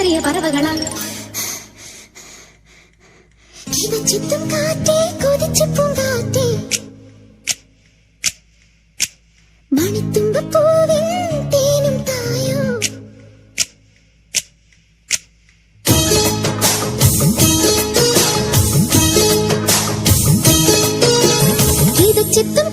ചെറിയ പറവകളാൽ ചിത്തും കാറ്റേ കൊതിച്ചു പൂങ്കാറ്റേ മണിത്തുമ്പൂവിൻ തേനും തായോ ചിത്തും